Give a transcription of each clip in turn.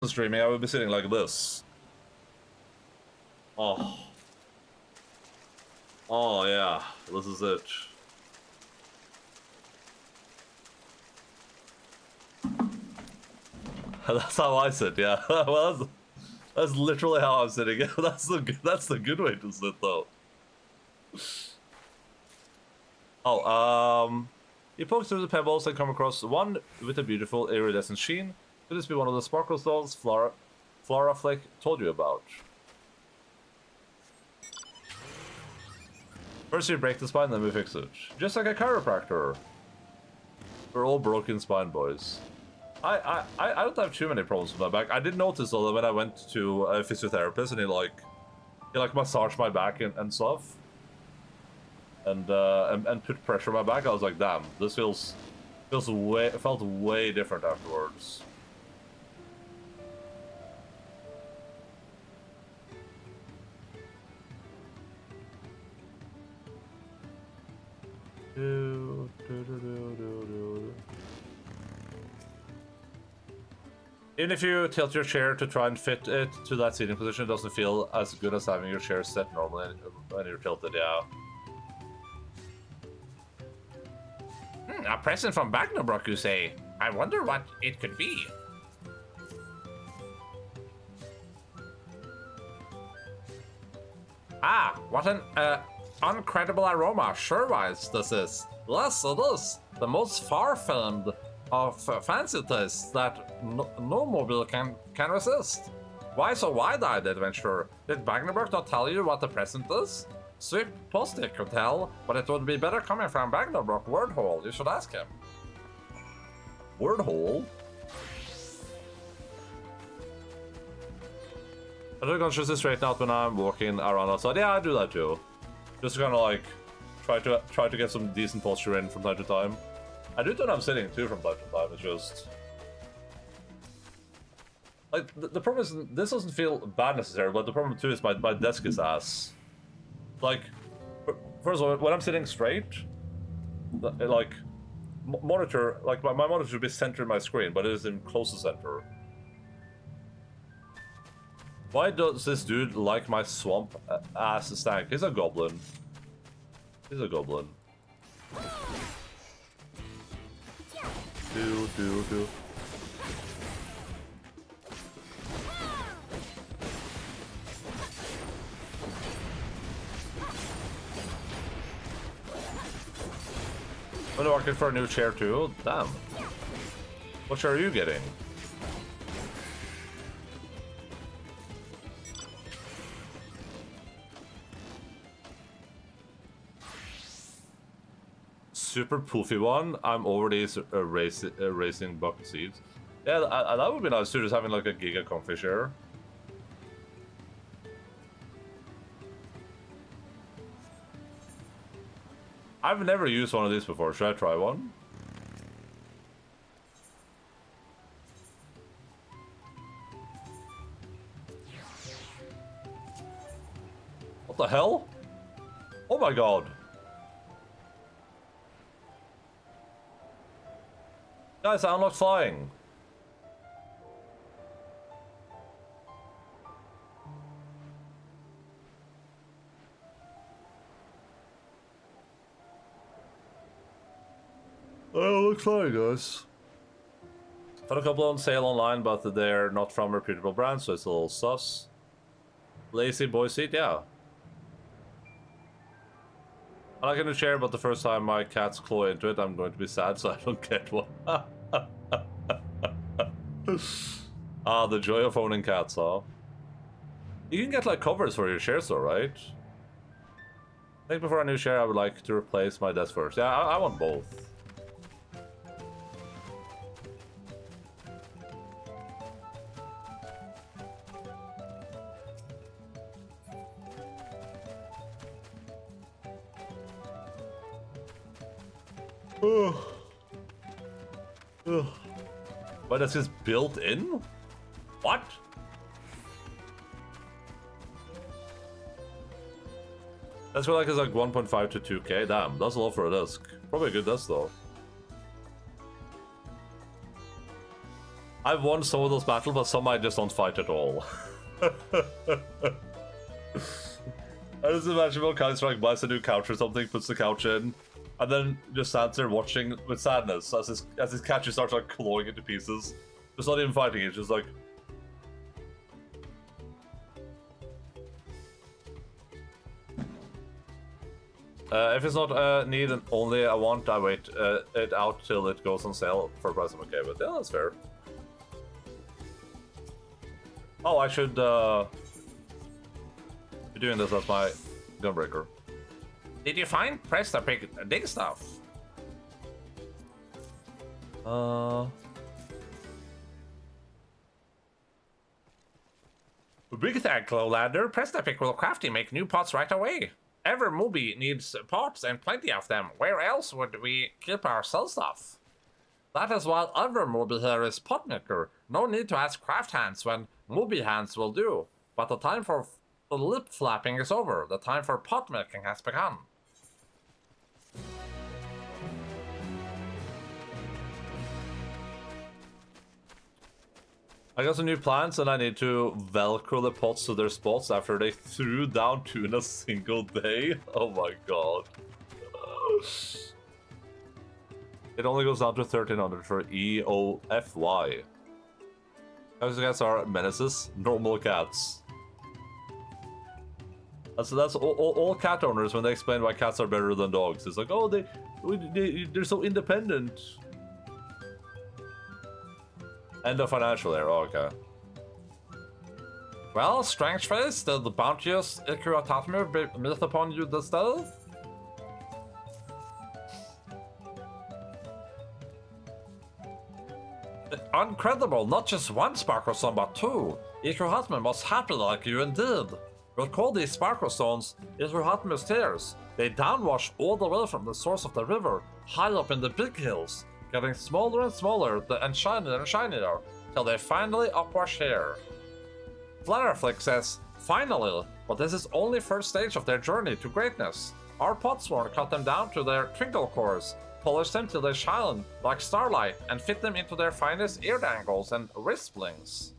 streaming, I would be sitting like this. Oh. Oh, yeah. This is it. That's how I sit, yeah. Well, that's literally how I'm sitting. That's the good way to sit, though. Oh, you poke through the pebbles and come across one with a beautiful iridescent sheen. Could this be one of the sparkle stones Flora Flick told you about? First you break the spine, then we fix it. Just like a chiropractor. We're all broken spine boys. I don't have too many problems with my back. I did notice though that when I went to a physiotherapist and he like massaged my back and stuff. And put pressure on my back, I was like, damn, this felt way different afterwards. Even if you tilt your chair to try and fit it to that seating position, it doesn't feel as good as having your chair set normally when you're tilted, yeah. A present from Bagnobrock, you say? I wonder what it could be. Ah, what an incredible aroma. Sure-wise, this is. Yes, it is. The most far-famed of fancy tastes that no mobile can resist. Why so wide-eyed, adventurer? Did Bagnobrock not tell you what the present is? Swift Postic could tell, but it would be better coming from Bagnobrock Wordhole. You should ask him. Wordhole? I do consciously straighten out when I'm walking around outside. Yeah, I do that too. Just to kind of like try to get some decent posture in from time to time. I do it when I'm sitting too from time to time. It's just like the problem is this doesn't feel bad necessarily, but the problem too is my desk is ass. Like, first of all, when I'm sitting straight, like monitor, like my monitor should be centered in my screen, but it is in close to center. Why does this dude like my swamp ass stank? He's a goblin. He's a goblin. Do. I'm in the market for a new chair too. Damn. What chair are you getting? Super poofy one. I'm already racing bucket seeds. Yeah, that would be nice too, just having like a giga comfy chair. I've never used one of these before. Should I try one? What the hell? Oh my god. Guys, I unlocked flying. Oh, looks fine, guys. Found a couple on sale online, but they're not from reputable brands, so it's a little sus. Lazy boy seat, yeah. I like a new chair, but the first time my cats claw into it, I'm going to be sad, so I don't get one. Ah, the joy of owning cats, huh? You can get like covers for your chairs, though, right? I think before a new chair, I would like to replace my desk first. Yeah, I want both. But that's just built in? What? That's like it's like 1.5 to 2K. Damn, that's a lot for a disc. Probably a good disc though. I've won some of those battles, but some I just don't fight at all. I just imagine when Counter-Strike buys a new couch or something, puts the couch in, and then just stands there watching with sadness as his couch starts like clawing into pieces. Just not even fighting it, just like... if it's not a need and only a want, I wait it out till it goes on sale for a price I'm okay with. Yeah, that's fair. Oh, I should be doing this as my gunbreaker. Did you find Presta dig stuff? Big thank Lowlander. Prestapic will crafty make new pots right away. Every movie needs pots and plenty of them. Where else would we keep our cell stuff? That is why other movie here is potmaker. No need to ask craft hands when movie hands will do. But the time for the lip flapping is over. The time for pot making has begun. I got some new plants and I need to velcro the pots to their spots after they threw down 2 in a single day. Oh my god. It only goes down to 1300 for EOFY. Those cats are menaces, normal cats. That's all cat owners when they explain why cats are better than dogs. It's like, oh, they're so independent. End of financial era, okay. Well, strange face, did the bounteous Ikuratame meet upon you this day? Incredible, not just one Sparkle Stone, but 2. Ikuratame was happy like you indeed. We'll call these Sparkle Stones Ikuratame Stairs. They downwash all the way from the source of the river, high up in the big hills, getting smaller and smaller and shinier, till they finally upwash here. Flutterflick says, finally, but this is only first stage of their journey to greatness. Our Potsworn cut them down to their twinkle cores, polish them till they shine like starlight, and fit them into their finest ear dangles and wrist blings.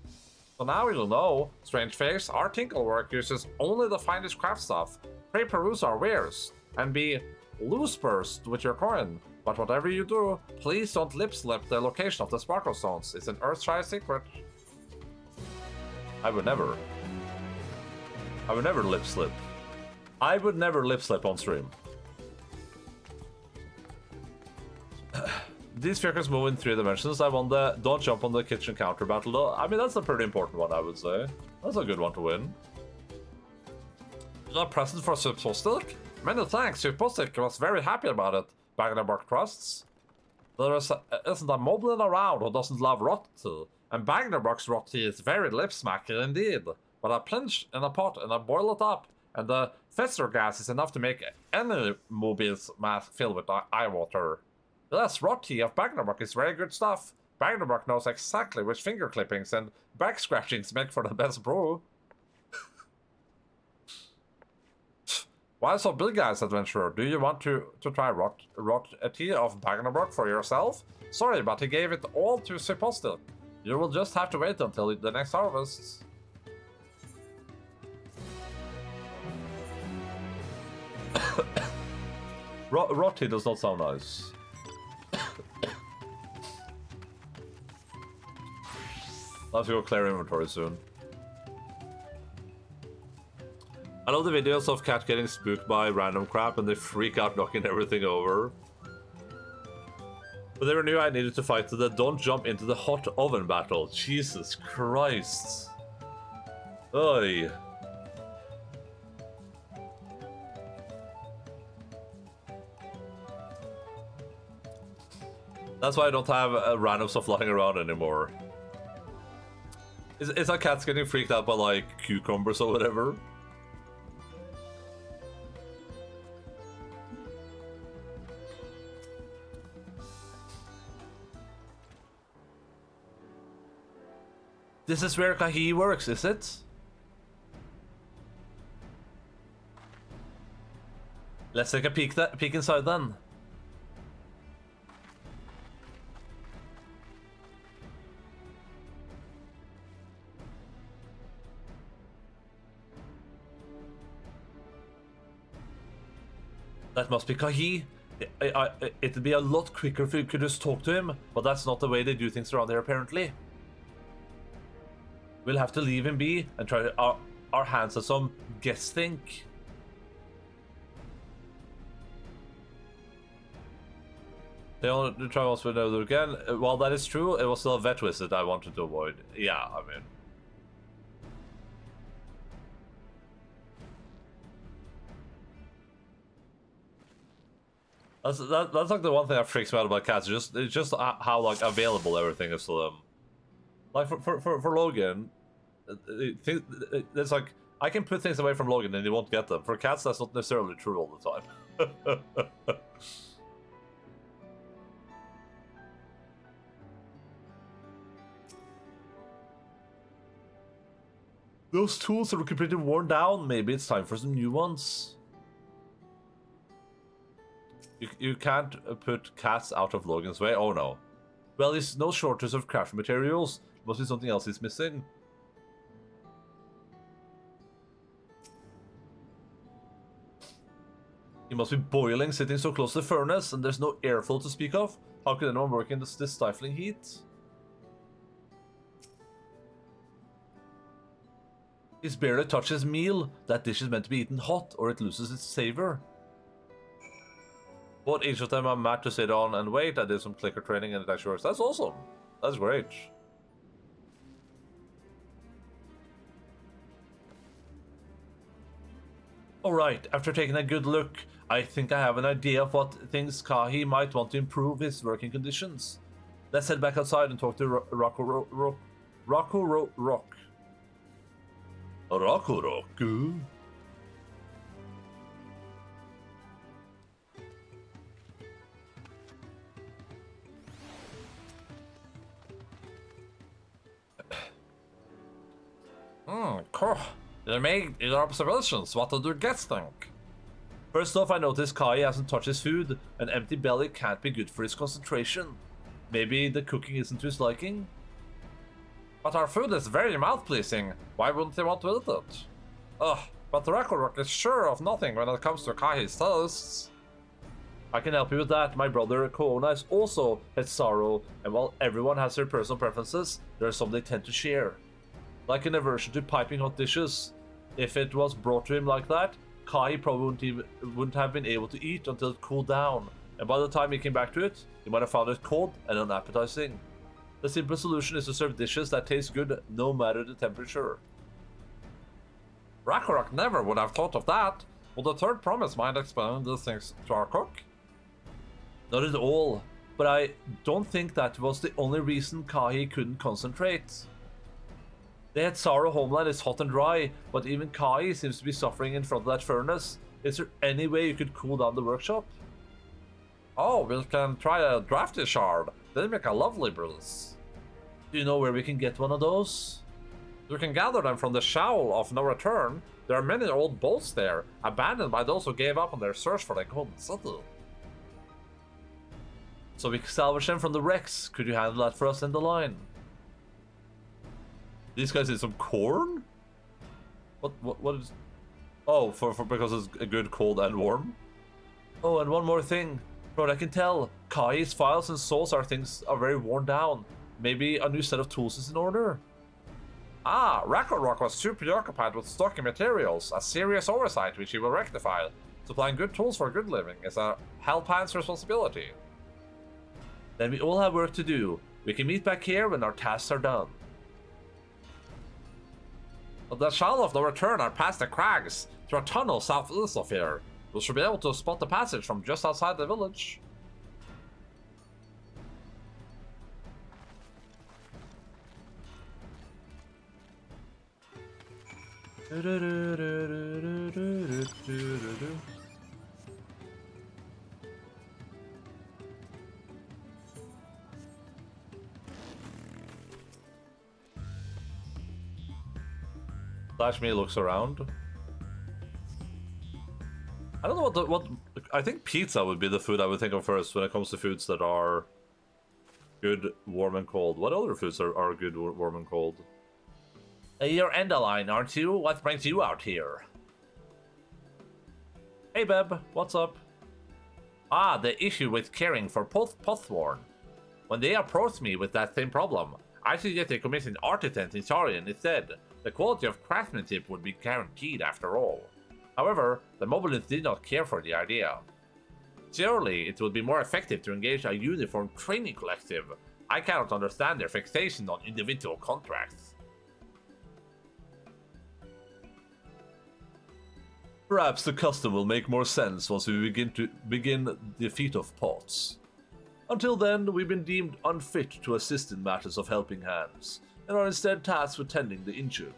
So now you'll know, strange face, our tinkle work uses only the finest craft stuff. Pray peruse our wares, and be loose burst with your coin. But whatever you do, please don't lip slip the location of the Sparkle Stones. It's an Earthshire secret. I would never lip slip. I would never lip slip on stream. These figures move in 3 dimensions. I won the don't jump on the kitchen counter battle though. I mean, that's a pretty important one, I would say. That's a good one to win. A present for Suppostic? Many thanks, Suppostic was very happy about it. Bagnabark trusts. There isn't a moblin around who doesn't love rot tea, and Bagnabark's rot tea is very lip-smacky indeed. But a pinch in a pot and I boil it up, and the fester gas is enough to make any mobile's mouth fill with eye water. Yes, rot tea of Bagnabark is very good stuff. Bagnabark knows exactly which finger clippings and back scratchings make for the best brew. Why so big, guys, adventurer? Do you want to try rot tea of Bagnabark for yourself? Sorry, but he gave it all to Suppostic. You will just have to wait until the next harvest. Rot tea does not sound nice. I'll have to go clear inventory soon. I love the videos of cat getting spooked by random crap and they freak out knocking everything over. But they were knew I needed to fight the don't jump into the hot oven battle. Jesus Christ. Oy. That's why I don't have random stuff lying around anymore. Is that cat's getting freaked out by like cucumbers or whatever? This is where Kahi works, is it? Let's take a peek inside then. That must be Kahi. It'd be a lot quicker if you could just talk to him, but that's not the way they do things around here, apparently. We'll have to leave him be and try our hands at some guess think. They only try once with another again. While that is true, it was still a vet visit I wanted to avoid. Yeah, I mean. That's like the one thing that freaks me out about cats. It's just how like available everything is to them. Like for Logan, it's like I can put things away from Logan and he won't get them. For cats, that's not necessarily true all the time. Those tools are completely worn down. Maybe it's time for some new ones. You can't put cats out of Logan's way. Oh no. Well, there's no shortage of crafting materials. Must be something else he's missing. He must be boiling, sitting so close to the furnace, and there's no airflow to speak of. How could anyone work in this stifling heat? He's barely touched his meal. That dish is meant to be eaten hot, or it loses its savor. But each of them are mad to sit on and wait. I did some clicker training and it actually works. That's awesome. That's great. Alright, after taking a good look, I think I have an idea of what things Kahi might want to improve his working conditions. Let's head back outside and talk to Raku Rock. Cool. You made your observations. What did your guests think? First off, I noticed Kai hasn't touched his food. An empty belly can't be good for his concentration. Maybe the cooking isn't to his liking? But our food is very mouth-pleasing. Why wouldn't he want to eat it? Ugh, but the record is sure of nothing when it comes to Kai's tastes. I can help you with that. My brother Koona is also his sorrow, and while everyone has their personal preferences, there are some they tend to share. Like an aversion to piping hot dishes. If it was brought to him like that, Kai probably wouldn't have been able to eat until it cooled down, and by the time he came back to it, he might have found it cold and unappetizing. The simple solution is to serve dishes that taste good no matter the temperature. Rakorak never would have thought of that. Will the third promise mind explain these things to our cook? Not at all, but I don't think that was the only reason Kai couldn't concentrate. The head Sorrow homeland is hot and dry, but even Kai seems to be suffering in front of that furnace. Is there any way you could cool down the workshop? Oh, we can try a drafty shard. They make a lovely breeze. Do you know where we can get one of those? You can gather them from the Shoal of No Return. There are many old boats there, abandoned by those who gave up on their search for the golden city. So we can salvage them from the wrecks. Could you handle that for us in the line? These guys need some corn? What is... Oh, for because it's good, cold, and warm? Oh, and one more thing. From what I can tell, Kai's files and saws are very worn down. Maybe a new set of tools is in order? Ah, Rakorak was too preoccupied with stocking materials, a serious oversight which he will rectify. Supplying good tools for good living is a Hellpan's responsibility. Then we all have work to do. We can meet back here when our tasks are done. The Shoal of No Return are past the crags, through a tunnel southeast of here. We should be able to spot the passage from just outside the village. Slash me looks around. I don't know what I think pizza would be the food I would think of first when it comes to foods that are good, warm and cold. What other foods are good, warm and cold? Hey, you're Endaline, aren't you? What brings you out here? Hey, Beb, what's up? Ah, the issue with caring for Pothworn. When they approached me with that same problem, I suggested commissioning artisans in Sarian instead. The quality of craftsmanship would be guaranteed after all. However, the Moblins did not care for the idea. Surely, it would be more effective to engage a uniform training collective. I cannot understand their fixation on individual contracts. Perhaps the custom will make more sense once we begin the feat of pots. Until then, we've been deemed unfit to assist in matters of helping hands, and are instead tasked with tending the injured.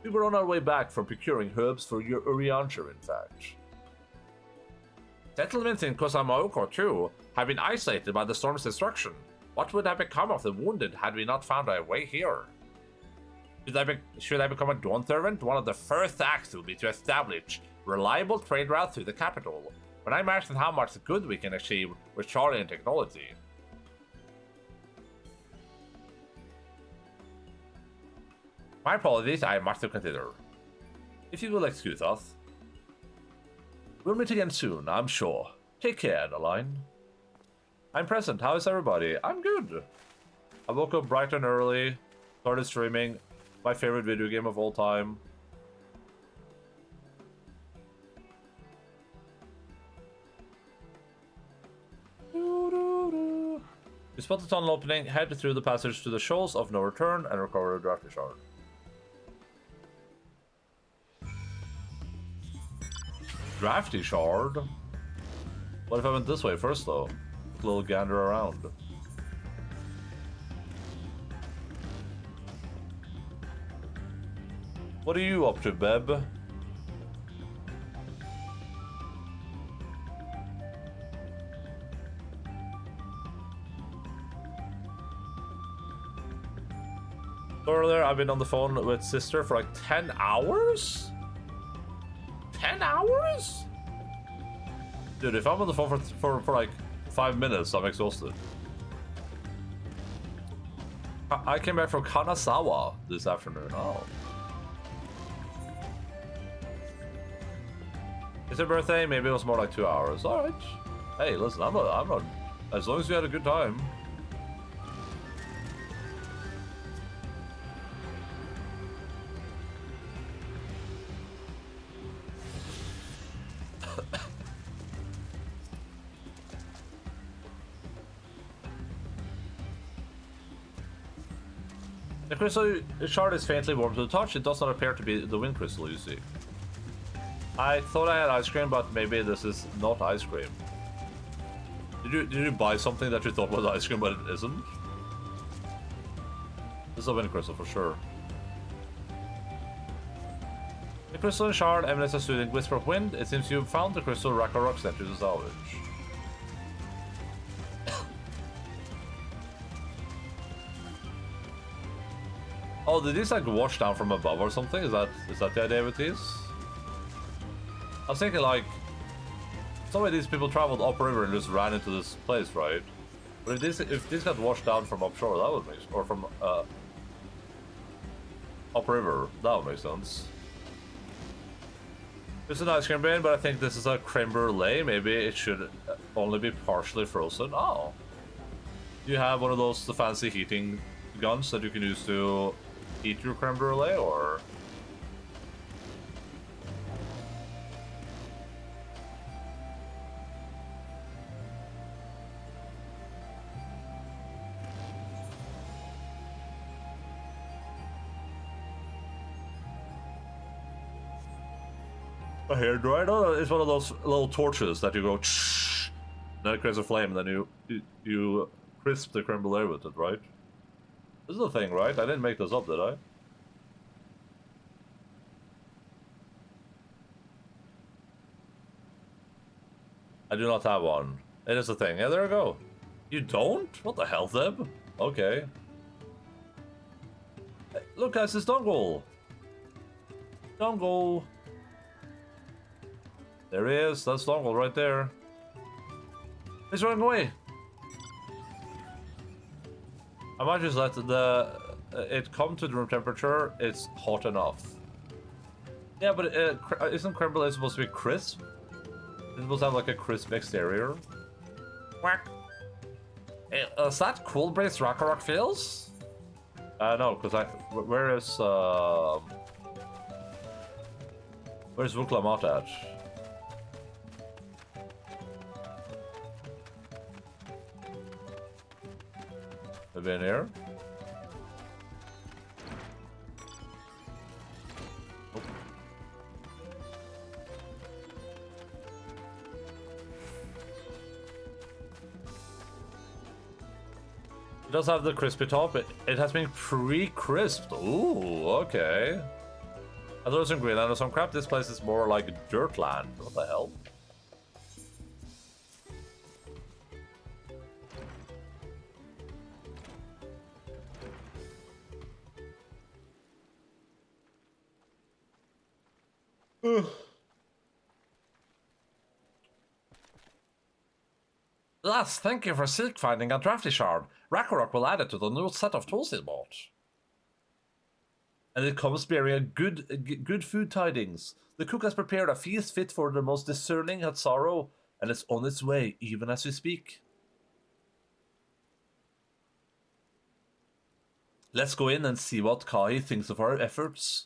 We were on our way back from procuring herbs for your Uriansher, in fact. Settlements in Kozamaoko, too, have been isolated by the storm's destruction. What would have become of the wounded had we not found our way here? Should I become a Dawn servant? One of the first acts will be to establish reliable trade routes through the capital. When I imagine how much good we can achieve with Charlian technology. My apologies, I have much to consider. If you will excuse us. We'll meet again soon, I'm sure. Take care, Endaline. I'm present, how is everybody? I'm good. I woke up bright and early, started streaming, my favorite video game of all time. You spot the tunnel opening, head through the passage to the shoals of no return, and recover a drafty shard. Drafty shard? What if I went this way first, though? A little gander around. What are you up to, Beb? Earlier, I've been on the phone with sister for like 10 hours? 10 hours? Dude, if I'm on the phone for like 5 minutes, I'm exhausted. I came back from Kanazawa this afternoon. Oh. It's her birthday, maybe it was more like 2 hours. Alright. Hey, listen, I'm not. As long as you had a good time. The crystal shard is faintly warm to the touch. It does not appear to be the wind crystal you see. I thought I had ice cream, but maybe this is not ice cream. Did you buy something that you thought was ice cream, but it isn't? This is a wind crystal for sure. The crystalline shard emanates a soothing whisper of wind. It seems you've found the crystal Rakarok sent you to salvage. Oh, did these like wash down from above or something? Is that the idea with these? I was thinking like, some of these people traveled upriver and just ran into this place, right? But if this got washed down from upshore, that would make, or from upriver, that would make sense. It's an ice cream bin, but I think this is a creme brulee. Maybe it should only be partially frozen. Oh, do you have one of those the fancy heating guns that you can use to heat your creme brulee, or? A hair dryer? No, it's one of those little torches that you go shh, then it creates a flame, and then you crisp the creme brulee with it, right? This is a thing, right? I didn't make this up, did I? I do not have one. It is a thing. Yeah, there we go. You don't? What the hell, Zeb? Okay. Hey, look, guys, it's Dongle. Dongle. There he is. That's Dongle right there. He's running away. I might just let it come to the room temperature. It's hot enough. Yeah, but isn't creme brulee supposed to be crisp? It's supposed to have like a crisp exterior. Quack. Is that cool breeze Ragnarok feels? No, because where's Vuklamat at? Maybe in here? Oh. It does have the crispy top. It has been pre-crisped. Ooh, okay. I thought it was in Greenland or some crap. This place is more like dirt land. What the hell? Lass, thank you for silk finding a drafty shard. Ragnarok will add it to the new set of tools he bought. And it comes bearing a good food tidings. The cook has prepared a feast fit for the most discerning Hatsaro, and it's on its way even as we speak. Let's go in and see what Kai thinks of our efforts.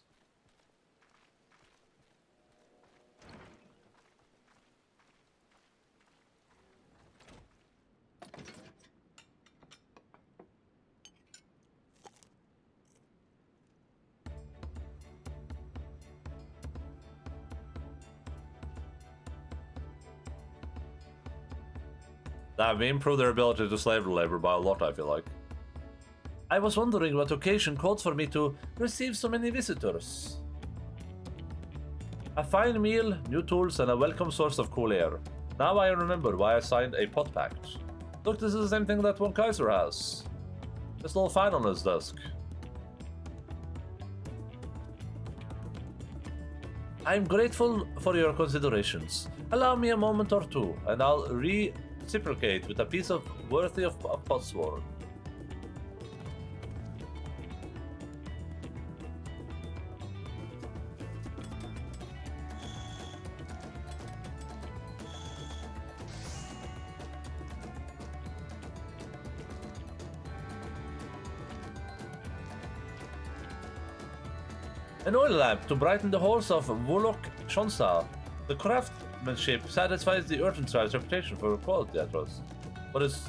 We improved their ability to slave labor by a lot, I feel like. I was wondering what occasion called for me to receive so many visitors. A fine meal, new tools, and a welcome source of cool air. Now I remember why I signed a pot pact. Look, this is the same thing that one Kaiser has. This little fan on his desk. I'm grateful for your considerations. Allow me a moment or two, and I'll reciprocate with a piece of worthy of potsword. An oil lamp to brighten the halls of Wolok Shonsa. The craftsmanship satisfies the Urchin's reputation for quality, I trust. What is...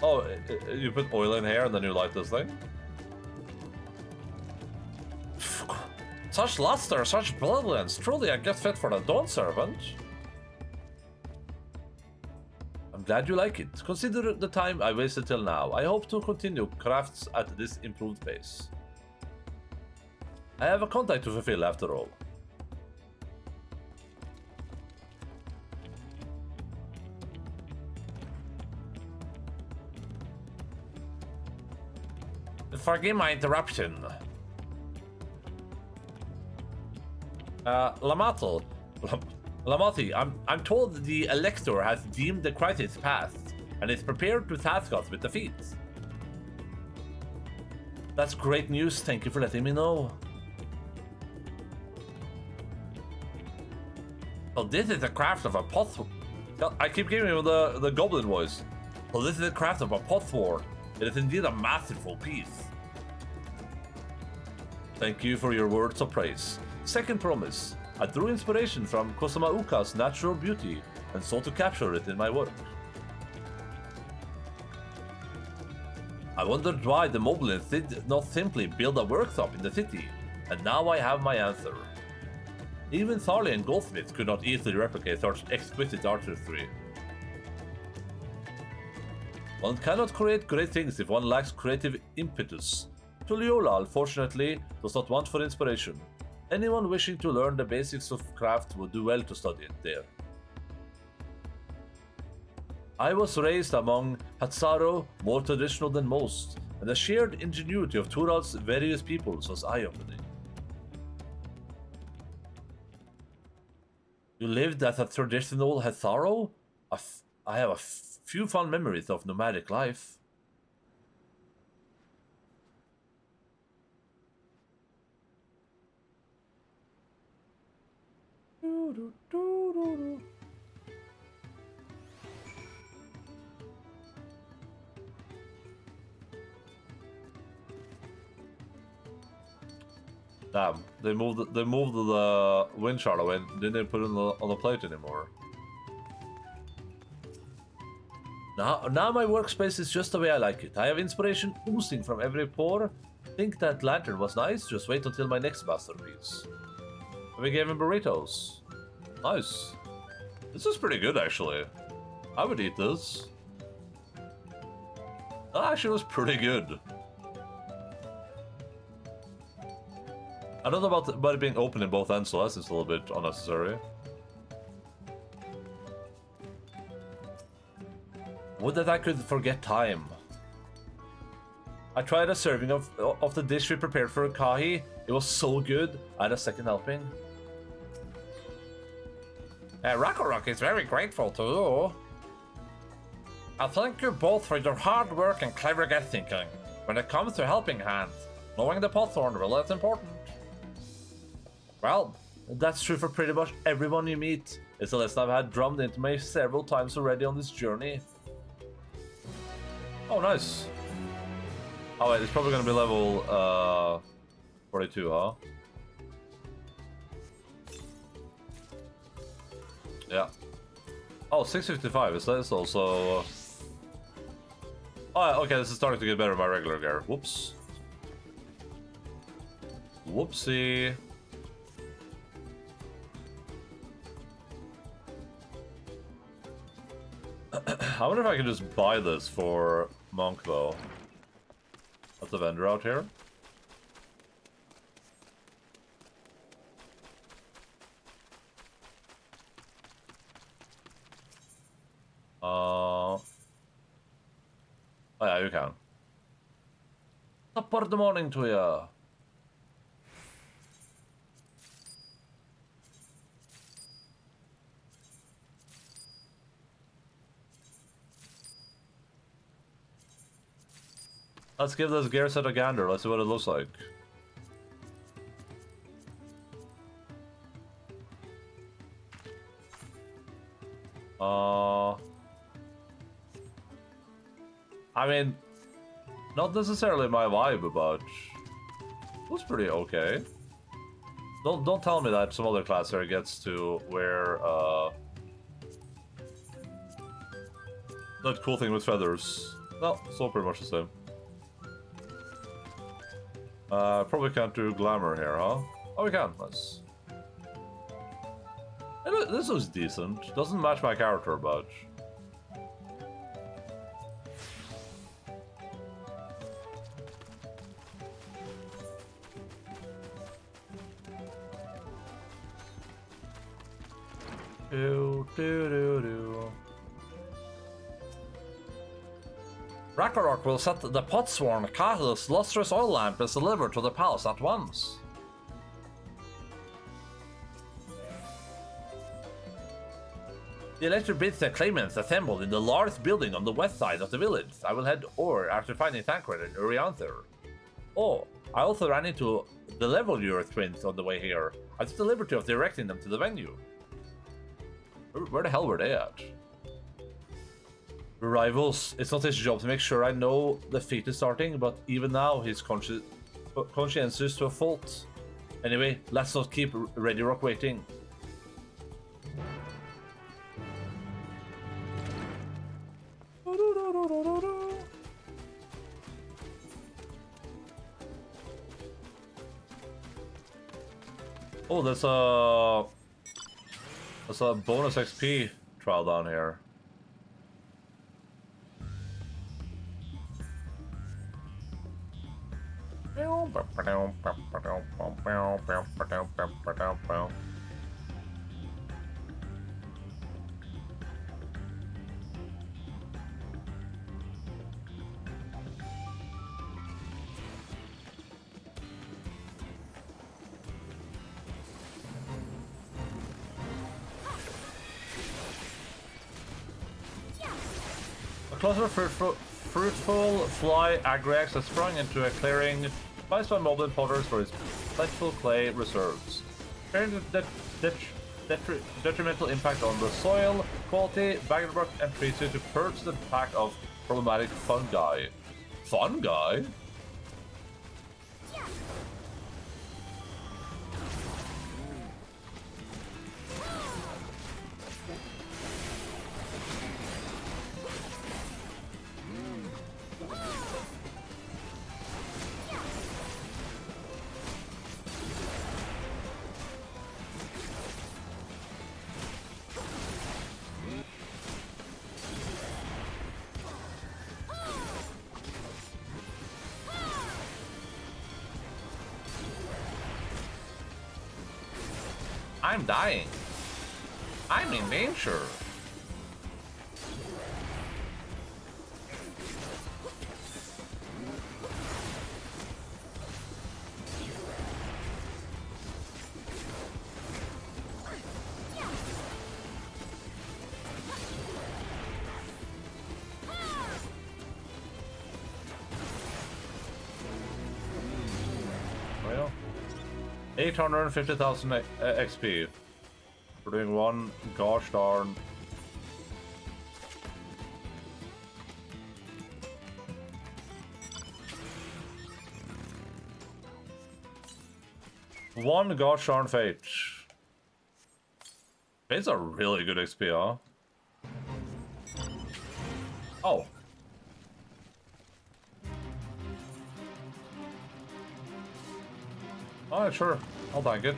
Oh, you put oil in here and then you light this thing? Such luster, such brilliance. Truly a gift fit for the Dawn Servant. I'm glad you like it. Consider the time I wasted till now. I hope to continue crafts at this improved pace. I have a contact to fulfill after all. Forgive my interruption. Lamati, I'm told the Elector has deemed the crisis past and is prepared to task us with defeat. That's great news. Thank you for letting me know. Oh, this is the craft of a poth. I keep giving him the goblin voice. Oh, this is the craft of a pothward. It is indeed a masterful piece. Thank you for your words of praise. Second promise. I drew inspiration from Kosama Uka's natural beauty and sought to capture it in my work. I wondered why the Moblins did not simply build a workshop in the city, and now I have my answer. Even Thalian goldsmiths could not easily replicate such exquisite artistry. One cannot create great things if one lacks creative impetus. Tuliola, unfortunately, does not want for inspiration. Anyone wishing to learn the basics of craft would do well to study it there. I was raised among Hatsaro, more traditional than most, and the shared ingenuity of Tural's various peoples was eye-opening. You lived as a traditional Hatsaro? I have a few fond memories of nomadic life. Damn, they moved the wind shard away. Didn't they put it on the plate anymore? Now my workspace is just the way I like it. I have inspiration oozing from every pore. Think that lantern was nice? Just wait until my next masterpiece. We gave him burritos. Nice. This is pretty good, actually. I would eat this. That actually was pretty good. I don't know about it being open in both ends, so that's just a little bit unnecessary. Would that I could forget time. I tried a serving of the dish we prepared for Kahi. It was so good. I had a second helping. Ragnarok is very grateful to you. I thank you both for your hard work and clever guest thinking. When it comes to helping hands, knowing the potthorn will is important. Well, that's true for pretty much everyone you meet. It's a lesson I've had drummed into me several times already on this journey. Oh, nice. Oh wait, it's probably gonna be level 42, huh? Yeah. Oh, 655, is that also... Oh, okay, this is starting to get better in my regular gear. Whoops. Whoopsie. I wonder if I can just buy this for Monk, though. What's the vendor out here? Oh yeah, you can. Top of the morning to ya. Let's give this gear set a gander. Let's see what it looks like. I mean, not necessarily my vibe, but it was pretty okay. Don't tell me that some other class here gets to wear that cool thing with feathers. No, still pretty much the same. Probably can't do glamour here, huh? Oh, we can. Nice. This looks decent. Doesn't match my character much. Ragnarok will set the pot-sworn Kahi's lustrous oil lamp is delivered to the palace at once. The electric bidset claimants assembled in the large building on the west side of the village. I will head over after finding Thancred and Urianther. Oh, I also ran into the level your twins on the way here. I took the liberty of directing them to the venue. Where the hell were they at? Rivals. It's not his job to make sure I know the feat is starting, but even now he's conscientious to a fault. Anyway, let's not keep Ready Rock waiting. Oh, there's a bonus XP trial down here. A cluster of fruitful fly agrex has sprung into a clearing spiced by moblin potters for his plentiful clay reserves. Fearing the detrimental impact on the soil quality, Baggerbuck entreats you to purge the pack of problematic fungi. Fungi? I'm dying. I'm in danger. Well, 850,000 XP. We're doing one gosh darn. One gosh darn fate. Fates are really good XP, huh? Oh. Alright, sure. I'll bank it.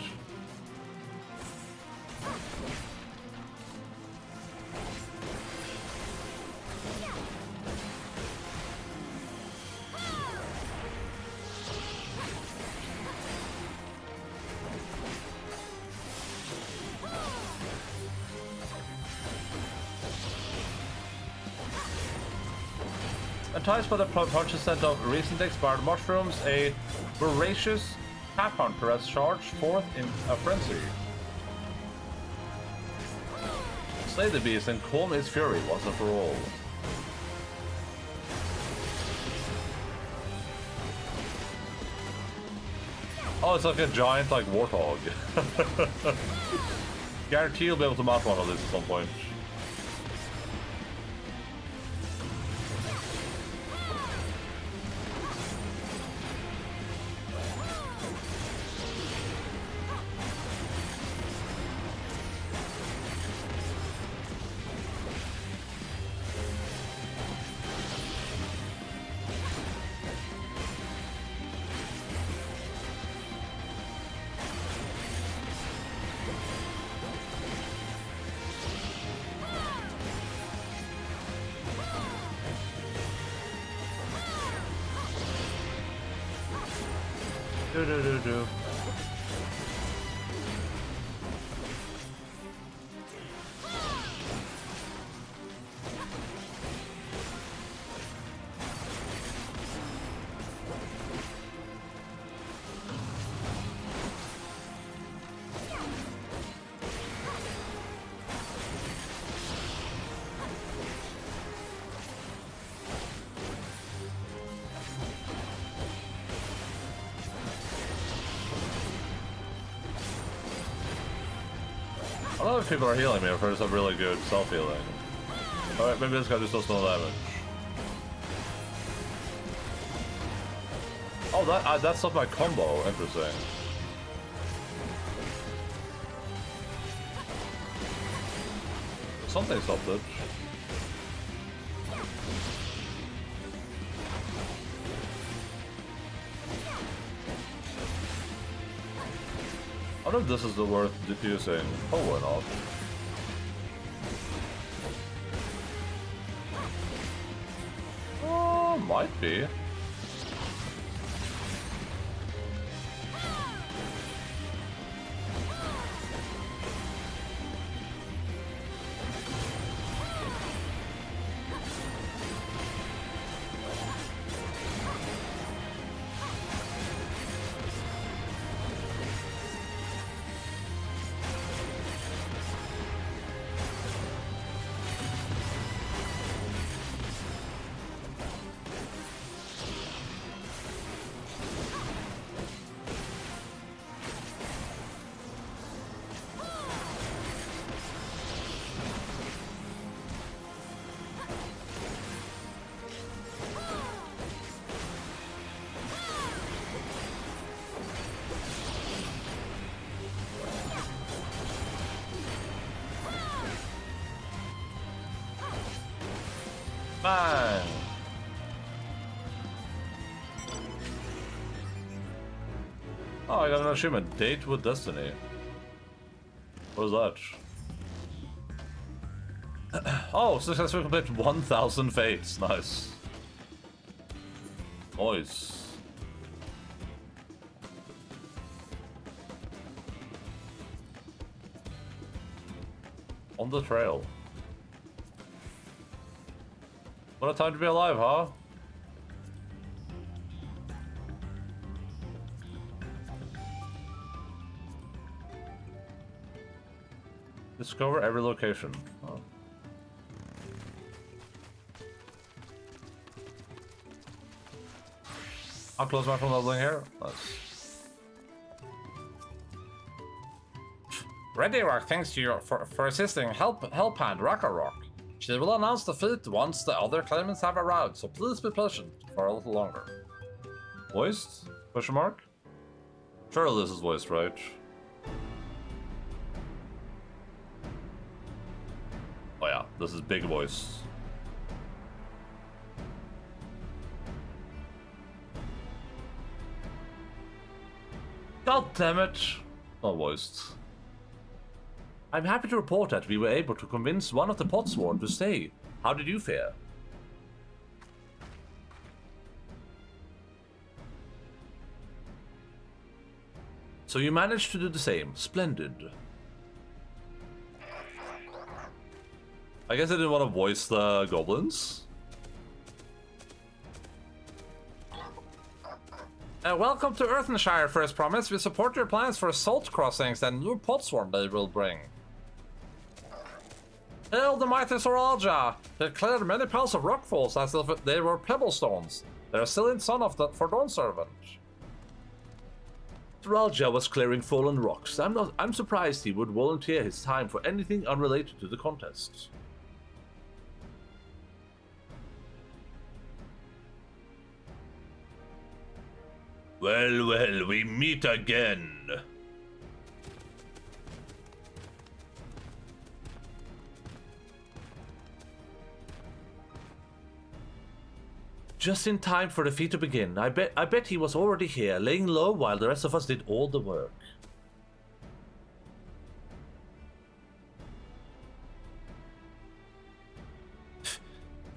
Enticed by the punches scent of recently expired mushrooms, a voracious cat hunter has charged forth in a frenzy. Slay the beast and calm his fury once and for all. Oh, it's like a giant, like, warthog. Guarantee you'll be able to mount one of these at some point. Do. A lot of people are healing me for some really good self-healing. Alright, maybe this guy just does no damage. Oh, that's not my combo. Interesting. Something stopped it. I don't know if this is the worth diffusing. Oh, why not? Oh, might be. Bang! Oh, I got an achievement. Date with Destiny. What is that? Oh, successfully complete 1,000 fates. Nice. Nice. On the trail. What a time to be alive, huh? Discover every location. Oh. I'll close my phone leveling here. Nice. Ready Rock thanks you for assisting Helphand Rock. She will announce the feat once the other claimants have arrived, so please be patient for a little longer. Voiced? Question mark? Surely this is voiced, right? Oh yeah, this is big voice. God damn it! Not voiced. I'm happy to report that we were able to convince one of the Potsworn to stay. How did you fare? So you managed to do the same. Splendid. I guess I didn't want to voice the goblins. Welcome to Earthenshire, First Promise. We support your plans for salt crossings and new Potsworn they will bring. Hail the mighty Soralja! They cleared many piles of rockfalls as if they were pebblestones. They're a silent son of the Dawntrail servant. Soralja was clearing fallen rocks. I'm surprised he would volunteer his time for anything unrelated to the contest. Well, we meet again. Just in time for the feat to begin. I bet he was already here, laying low while the rest of us did all the work.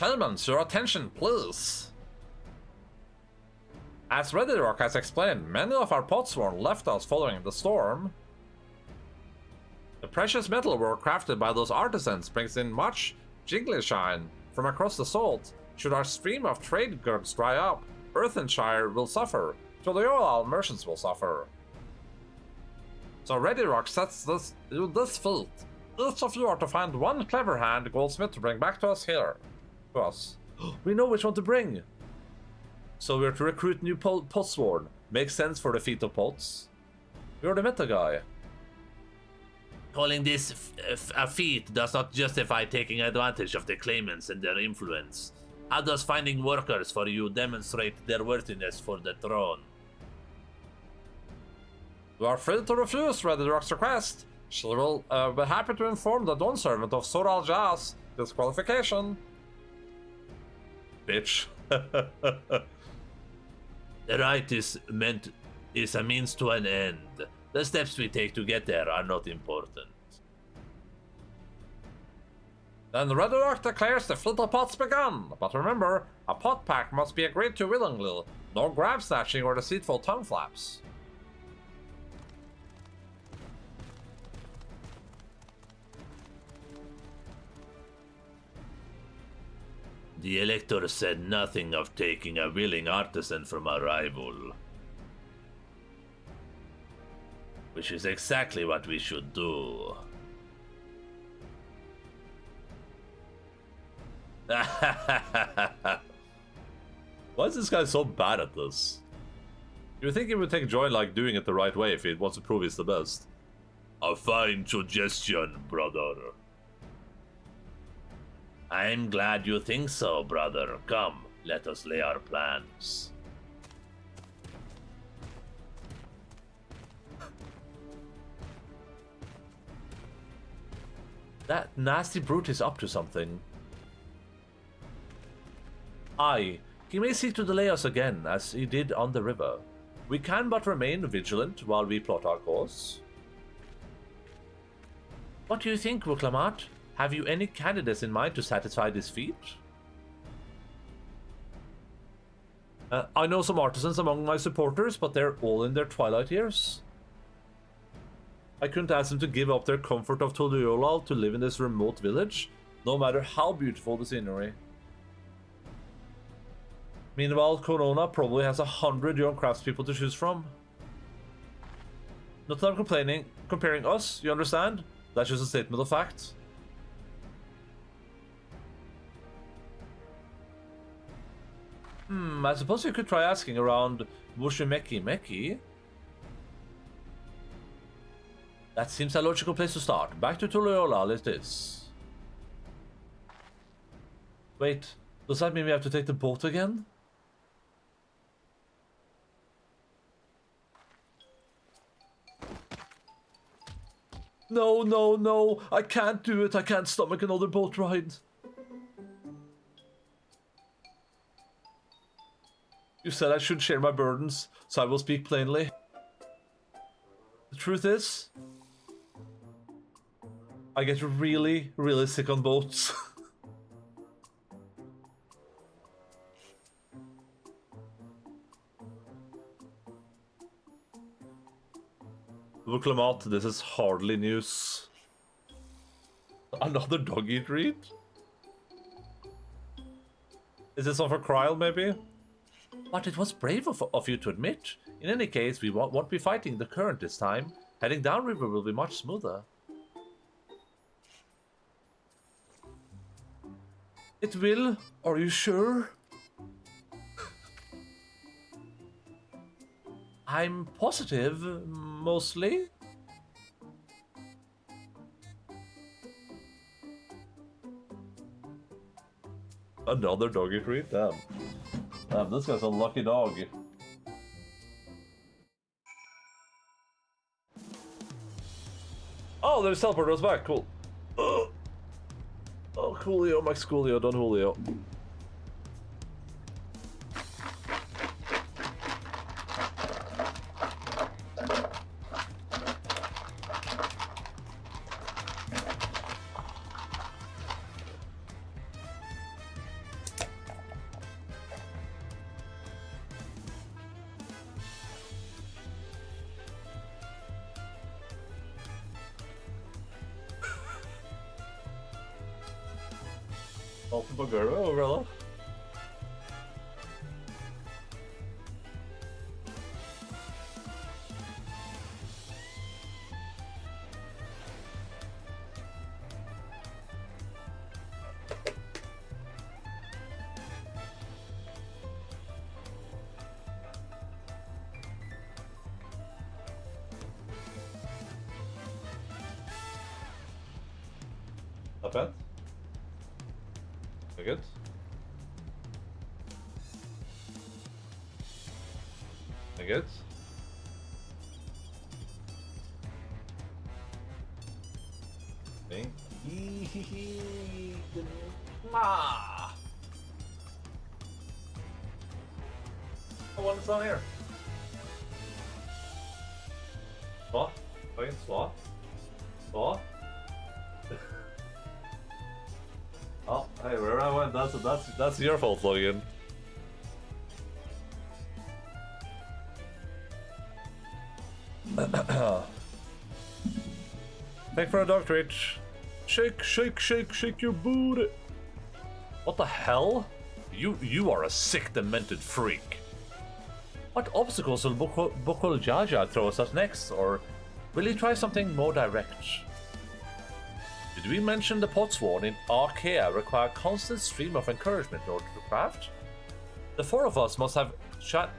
Claimants, your attention, please. As Readyrock has explained, many of our Potsworn left us following the storm. The precious metal were crafted by those artisans brings in much jiggly shine from across the salt. Should our stream of trade goods dry up, Earthenshire will suffer, so the oil merchants will suffer. So Readyrock sets this feat. Each of you are to find one clever hand goldsmith to bring back to us here. To us. We know which one to bring! So we're to recruit new Potsworn. Makes sense for the feat of pots. You're the meta guy. Calling this a feat does not justify taking advantage of the claimants and their influence. How does finding workers for you demonstrate their worthiness for the throne? You are free to refuse Readyrock's request. She will be happy to inform the Dawn servant of Soralja's disqualification. Bitch. The right is a means to an end. The steps we take to get there are not important. Then Readyrock declares the fleet of pots begun. But remember, a pot pack must be agreed to willingly. No grab snatching or deceitful tongue flaps. The Elector said nothing of taking a willing artisan from a rival. Which is exactly what we should do. Why is this guy so bad at this? You would think he would take joy in like doing it the right way if he wants to prove he's the best. A fine suggestion, brother. I'm glad you think so, brother. Come, let us lay our plans. That nasty brute is up to something. Aye, he may seek to delay us again, as he did on the river. We can but remain vigilant while we plot our course. What do you think, Wuklamat? Have you any candidates in mind to satisfy this feat? I know some artisans among my supporters, but they're all in their twilight years. I couldn't ask them to give up their comfort of Toluola to live in this remote village, no matter how beautiful the scenery. Meanwhile, Corona probably has 100 young craftspeople to choose from. Not that I'm complaining, comparing us, you understand? That's just a statement of fact. I suppose you could try asking around Wushimeki Meki. That seems a logical place to start. Back to Toluola it is. Wait, does that mean we have to take the boat again? No, no, no, I can't do it. I can't stomach another boat ride. You said I should share my burdens, so I will speak plainly. The truth is, I get really, really sick on boats. Look, Lamont, this is hardly news. Another doggy treat? Is this off a Kryl, maybe? But it was brave of you to admit. In any case, we won't be fighting the current this time. Heading downriver will be much smoother. It will? Are you sure? I'm positive, mostly. Another doggy treat? Damn. Damn, this guy's a lucky dog. Oh, there's teleporters back. Cool. Oh, Coolio, Max Coolio, Don Julio. Bagura, umbrella. Not bad. Good. Good. Thank Ma. Oh, what's down here? What? Wait, what? What? Oh, hey, where I went, that's your fault, Logan. Thank for a dog treat. Shake, shake, shake, shake your booty. What the hell? You are a sick, demented freak. What obstacles will Bokol Jaja throw us at next, or will he try something more direct? Did we mention the Potsworn in Arkea require a constant stream of encouragement in order to craft? The four of us must have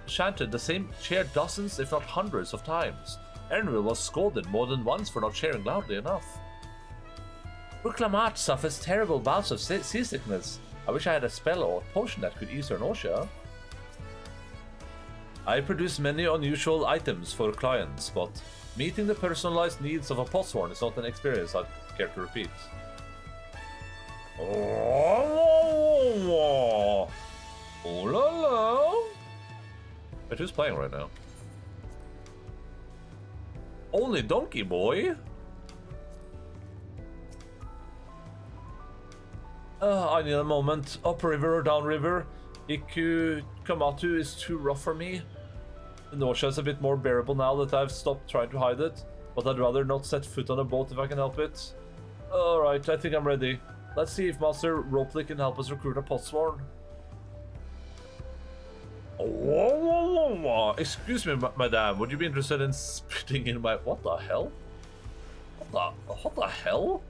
chanted the same chair dozens, if not hundreds of times. Ernville was scolded more than once for not cheering loudly enough. Ruklamat suffers terrible bouts of seasickness. I wish I had a spell or potion that could ease her nausea. I produce many unusual items for clients, but meeting the personalized needs of a Potsworn is not an experience I'd care to repeat. Oh la la! But who's playing right now? Only Donkey Boy? I need a moment. Upriver or downriver? Iku Kamatu is too rough for me. The nausea is a bit more bearable now that I've stopped trying to hide it. but I'd rather not set foot on a boat if I can help it. Alright, I think I'm ready. Let's see if Master Ropley can help us recruit a Potsworn. Whoa. Excuse me, madame, would you be interested in spitting in my... What the hell? What the hell?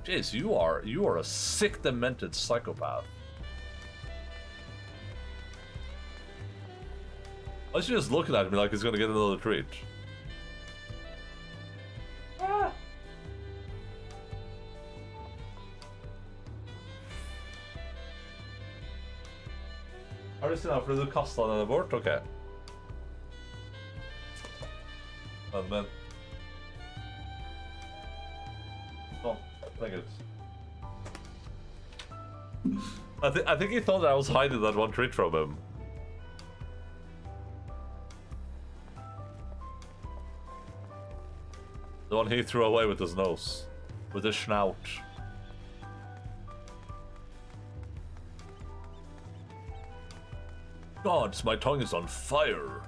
Jeez, you are a sick, demented psychopath. I was just looking at me like he's gonna get another treat. Ah. Har du sett for du kastet den bort? Ok. Men. Sånn, thank you. I think he thought I was hiding that one treat from him. The one he threw away with his nose. With his snout. Gods, my tongue is on fire.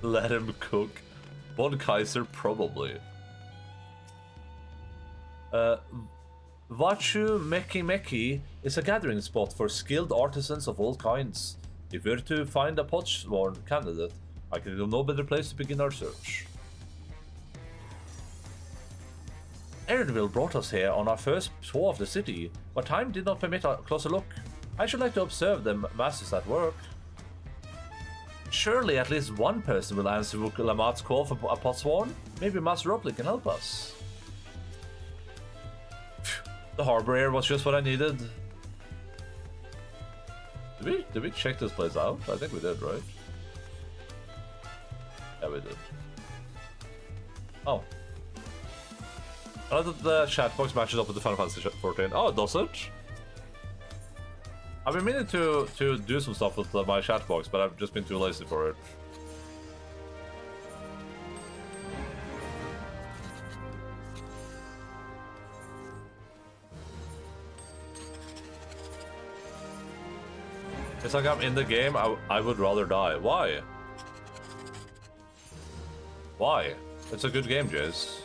Let him cook. Von Kaiser, probably. Vachu Meki is a gathering spot for skilled artisans of all kinds. If we're to find a Potsworn candidate, I can do no better place to begin our search. Erinville brought us here on our first tour of the city, but time did not permit a closer look. I should like to observe the masters at work. Surely at least one person will answer Lamat's call for a Potsworn. Maybe Master Ropley can help us. The harbor here was just what I needed. Did we check this place out? I think we did, right? Yeah, we did. Oh. I thought the chat box matches up with the Final Fantasy 14. Oh, it does it? I've been meaning to do some stuff with my chat box, but I've just been too lazy for it. It's like I'm in the game, I would rather die. Why? Why? It's a good game, Jace.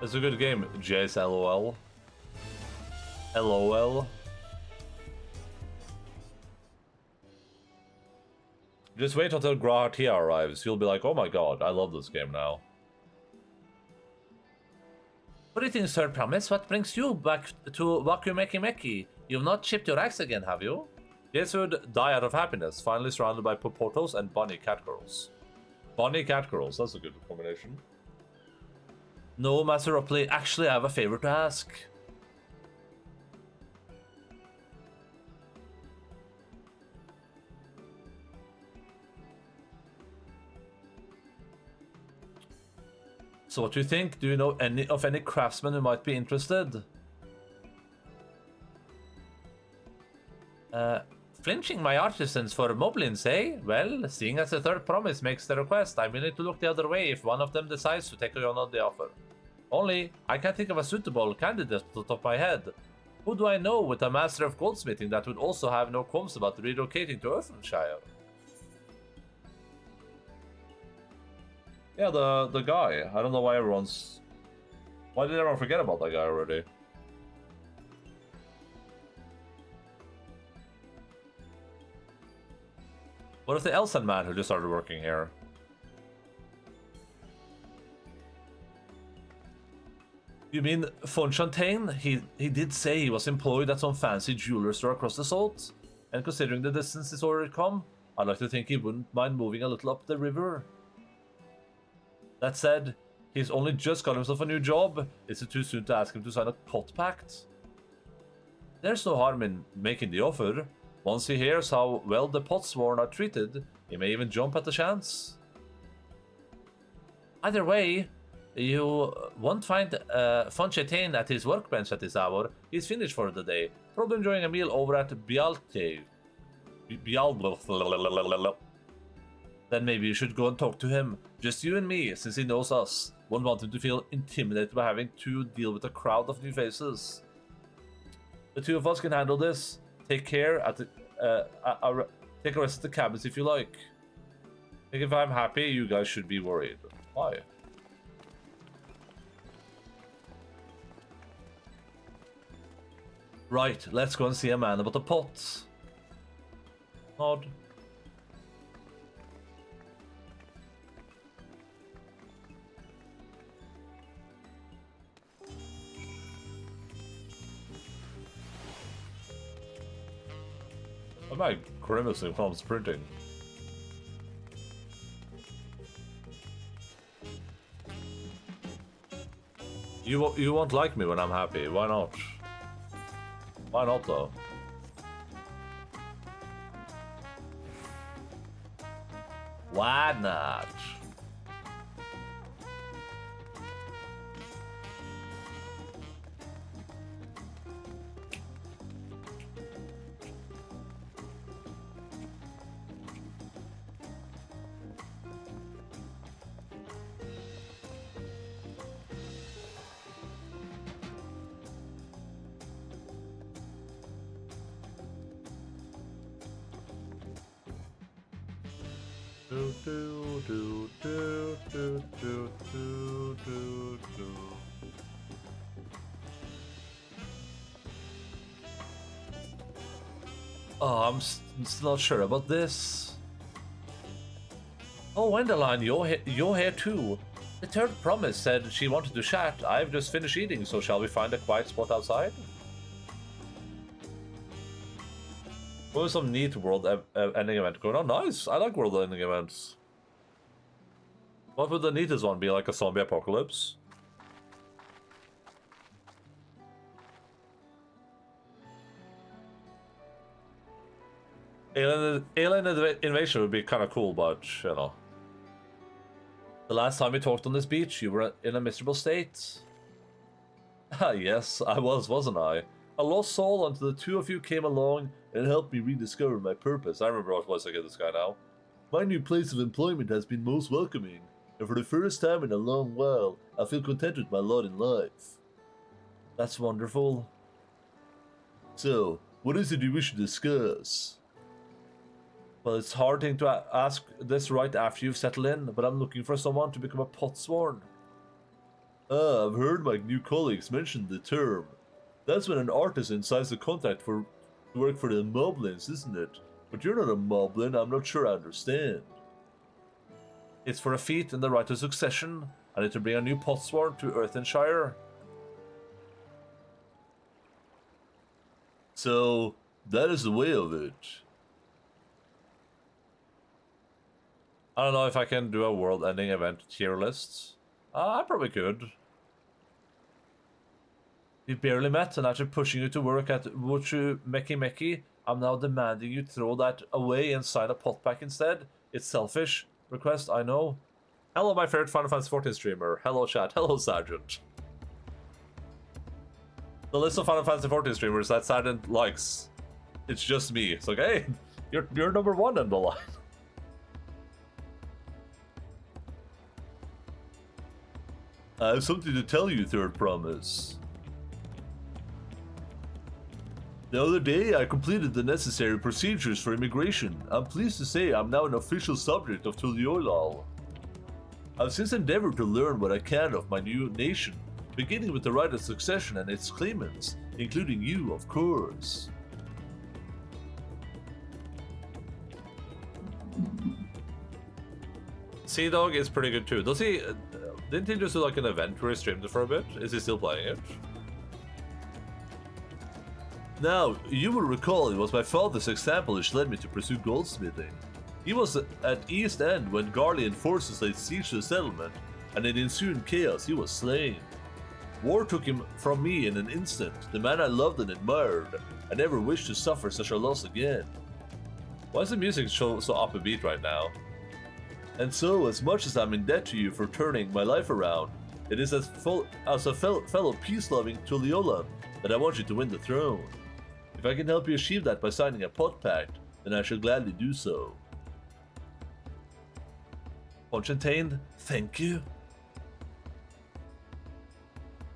It's a good game, Jace, LOL. LOL. Just wait until Grahatia arrives. You'll be like, oh my god, I love this game now. Greetings, Sir Promise. What brings you back to Waku Meki Meki? You've not chipped your axe again, have you? Yes, would die out of happiness, finally surrounded by Popotos and bunny catgirls. Bunny catgirls, that's a good combination. No, Master Ropley, actually I have a favor to ask. So what do you think? Do you know any craftsmen who might be interested? Flinching my artisans for moblins, eh? Well, seeing as the third promise makes the request, I'm willing to look the other way if one of them decides to take on the offer. Only, I can't think of a suitable candidate off the top of my head. Who do I know with a master of goldsmithing that would also have no qualms about relocating to Earthenshire? Yeah, the guy. I don't know why everyone's... Why did everyone forget about that guy already? What of the Elsan man who just started working here? You mean Fonchampagne? He did say he was employed at some fancy jeweler store across the salt. And considering the distance he's already come, I'd like to think he wouldn't mind moving a little up the river. That said, he's only just got himself a new job. Is it too soon to ask him to sign a pot pact? There's no harm in making the offer. Once he hears how well the Potsworn are treated, he may even jump at the chance. Either way, you won't find Fonchampagne at his workbench at this hour. He's finished for the day, probably enjoying a meal over at Bialte. Then maybe you should go and talk to him. Just you and me, since he knows us. Won't want him to feel intimidated by having to deal with a crowd of new faces. The two of us can handle this. Take care at the take a rest at the cabins if you like. I think if I'm happy, you guys should be worried. Why? Right, let's go and see a man about the pots. Nod. Am I grimacing while I'm sprinting? You won't like me when I'm happy. Why not? Why not though? Why not? Oh, I'm still not sure about this. Oh, Endaline, you're here too. The third promise said she wanted to chat. I've just finished eating, so shall we find a quiet spot outside? What was some neat world ending event going on? Nice, I like world ending events. What would the neatest one be, like a zombie apocalypse? Alien invasion would be kind of cool, but, you know. The last time we talked on this beach, you were in a miserable state. Ah, yes, I was, wasn't I? A lost soul until the two of you came along and helped me rediscover my purpose. I remember what it was again, this guy now. My new place of employment has been most welcoming, and for the first time in a long while, I feel content with my lot in life. That's wonderful. So, what is it you wish to discuss? Well, it's a hard thing to ask this right after you've settled in, but I'm looking for someone to become a potsworn. Ah, I've heard my new colleagues mention the term. That's when an artisan signs a contract to work for the moblins, isn't it? But you're not a moblin, I'm not sure I understand. It's for a feat in the right of succession, and it's to bring a new potsworn to Earthenshire. So, that is the way of it. I don't know if I can do a world-ending event tier list. I probably could. We barely met, and after pushing you to work at Wuchu Meki Meki, I'm now demanding you throw that away and sign a pot pack instead. It's selfish. Request, I know. Hello, my favorite Final Fantasy XIV streamer. Hello, chat. Hello, Sergeant. The list of Final Fantasy XIV streamers that Sergeant likes. It's just me. It's like, hey, you're number one in the line. I have something to tell you, Third Promise. The other day, I completed the necessary procedures for immigration. I'm pleased to say I'm now an official subject of Tuliolal. I've since endeavored to learn what I can of my new nation, beginning with the right of succession and its claimants, including you, of course. Sea Dog is pretty good too. Does he... didn't he just do like an event where he streamed it for a bit? Is he still playing it? Now, you will recall it was my father's example which led me to pursue goldsmithing. He was at East End when Garlean forces laid siege to the settlement, and in ensuing chaos he was slain. War took him from me in an instant, the man I loved and admired. I never wished to suffer such a loss again. Why is the music so upbeat right now? And so, as much as I'm in debt to you for turning my life around, it is as a fellow peace-loving Tuliolan that I want you to win the throne. If I can help you achieve that by signing a pot pact, then I shall gladly do so. Ponchantane, thank you.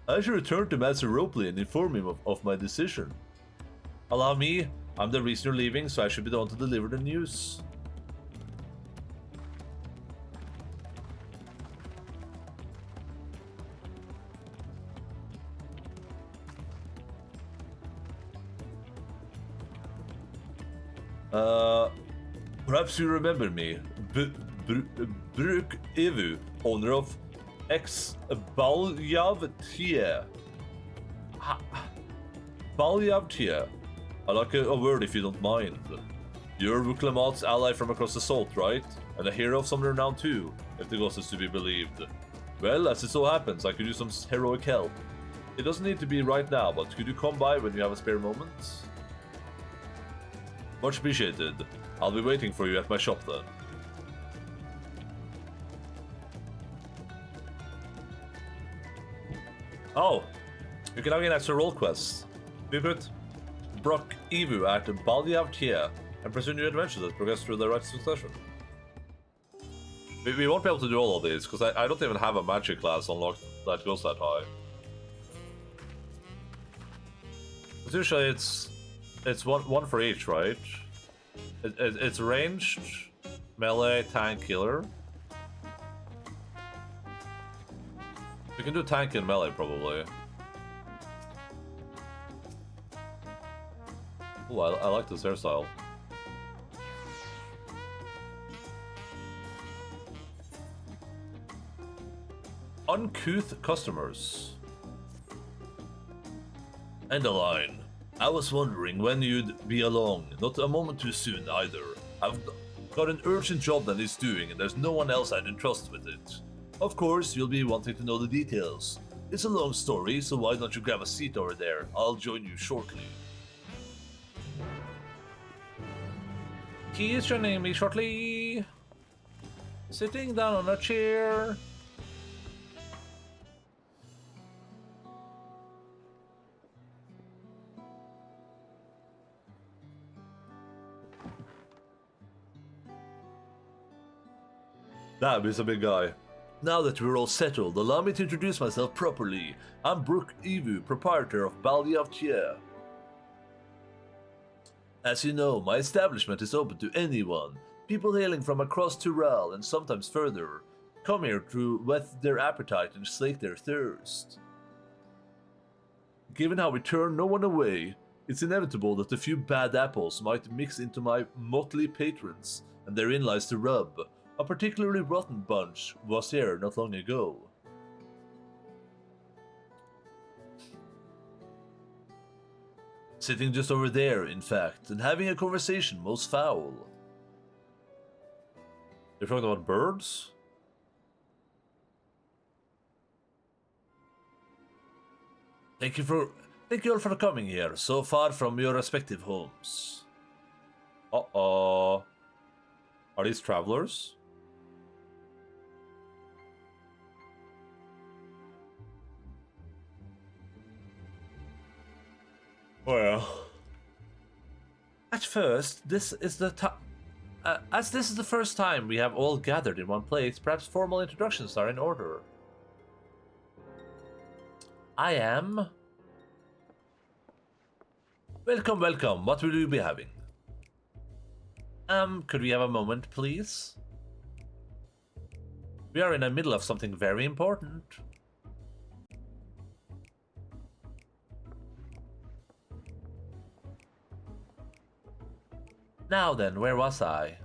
I shall return to Master Ropley and inform him of my decision. Allow me, I'm the reason you're leaving, so I should be the one to deliver the news. Perhaps you remember me. Bruk Evu, owner of X Baljavtier. Baljavtier. I like a word if you don't mind. You're Vuklamat's ally from across the salt, right? And a hero of some renown too, if the ghost is to be believed. Well, as it so happens, I could use some heroic help. It doesn't need to be right now, but could you come by when you have a spare moment? Much appreciated. I'll be waiting for you at my shop then. Oh, you can have an extra role quest. We put Brock Evu at Baljavtier and pursue new adventures that progress through the right succession. We won't be able to do all of these because I don't even have a magic class unlocked that goes that high. But usually it's one for each, right? It's ranged, melee, tank, healer. We can do tank and melee probably. Oh, I like this hairstyle. Uncouth customers. Endaline. I was wondering when you'd be along. Not a moment too soon either. I've got an urgent job that he's doing and there's no one else I'd entrust with it. Of course, you'll be wanting to know the details. It's a long story, so why don't you grab a seat over there? I'll join you shortly. He is joining me shortly. Sitting down on a chair. Damn, he's a big guy. Now that we're all settled, allow me to introduce myself properly. I'm Brook Evu, proprietor of Baljavtier. As you know, my establishment is open to anyone. People hailing from across Tyrell and sometimes further come here to whet their appetite and slake their thirst. Given how we turn no one away, it's inevitable that a few bad apples might mix into my motley patrons, and therein lies the rub. A particularly rotten bunch was here not long ago. Sitting just over there, in fact, and having a conversation most foul. You're talking about birds? Thank you all for coming here, so far from your respective homes. Uh-oh. Are these travelers? Well, at first, this is the as this is the first time we have all gathered in one place, perhaps formal introductions are in order. I am... Welcome, welcome. What will you be having? Could we have a moment, please? We are in the middle of something very important. Now then, where was I?